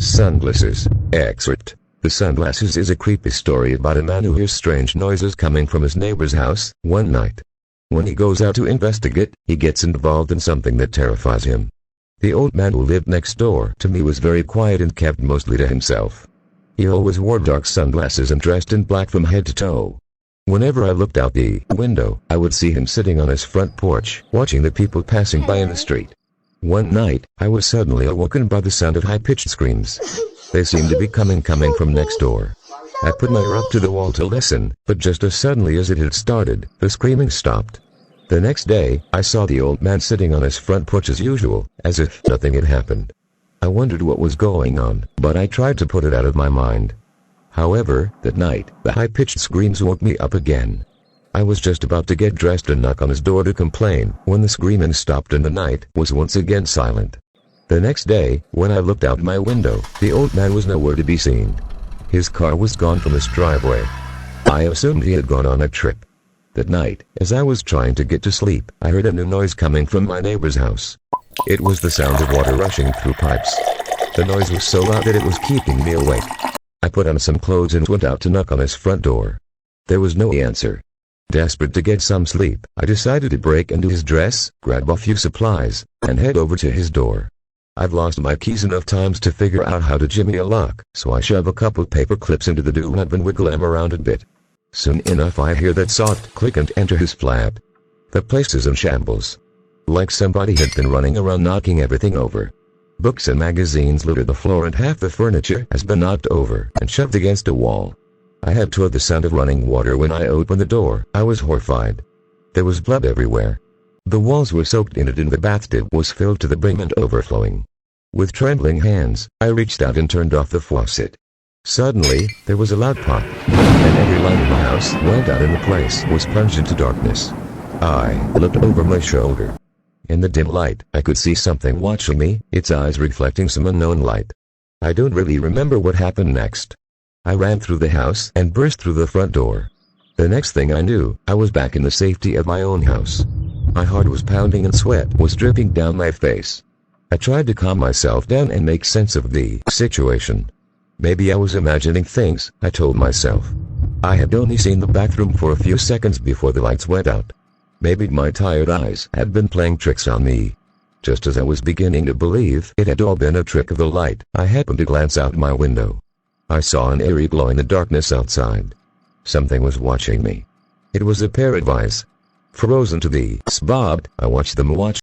Sunglasses. Excerpt. The Sunglasses is a creepy story about a man who hears strange noises coming from his neighbor's house one night. When he goes out to investigate, he gets involved in something that terrifies him. The old man who lived next door to me was very quiet and kept mostly to himself. He always wore dark sunglasses and dressed in black from head to toe. Whenever I looked out the window, I would see him sitting on his front porch, watching the people passing by in the street. One night, I was suddenly awoken by the sound of high-pitched screams. They seemed to be coming from next door. I put my ear up to the wall to listen, but just as suddenly as it had started, the screaming stopped. The next day, I saw the old man sitting on his front porch as usual, as if nothing had happened. I wondered what was going on, but I tried to put it out of my mind. However, that night, the high-pitched screams woke me up again. I was just about to get dressed and knock on his door to complain, when the screaming stopped and the night was once again silent. The next day, when I looked out my window, the old man was nowhere to be seen. His car was gone from his driveway. I assumed he had gone on a trip. That night, as I was trying to get to sleep, I heard a new noise coming from my neighbor's house. It was the sound of water rushing through pipes. The noise was so loud that it was keeping me awake. I put on some clothes and went out to knock on his front door. There was no answer. Desperate to get some sleep, I decided to break into his dress, grab a few supplies, and head over to his door. I've lost my keys enough times to figure out how to jimmy a lock, so I shove a couple paper clips into the doorknob and wiggle them around a bit. Soon enough I hear that soft click and enter his flat. The place is in shambles. Like somebody had been running around knocking everything over. Books and magazines litter the floor and half the furniture has been knocked over and shoved against a wall. I had heard the sound of running water when I opened the door. I was horrified. There was blood everywhere. The walls were soaked in it and the bathtub was filled to the brim and overflowing. With trembling hands, I reached out and turned off the faucet. Suddenly, there was a loud pop, and every light in the house went out and the place was plunged into darkness. I looked over my shoulder. In the dim light, I could see something watching me, its eyes reflecting some unknown light. I don't really remember what happened next. I ran through the house and burst through the front door. The next thing I knew, I was back in the safety of my own house. My heart was pounding and sweat was dripping down my face. I tried to calm myself down and make sense of the situation. Maybe I was imagining things, I told myself. I had only seen the bathroom for a few seconds before the lights went out. Maybe my tired eyes had been playing tricks on me. Just as I was beginning to believe it had all been a trick of the light, I happened to glance out my window. I saw an eerie glow in the darkness outside. Something was watching me. It was a pair of eyes. Frozen to the spot, I watched them watch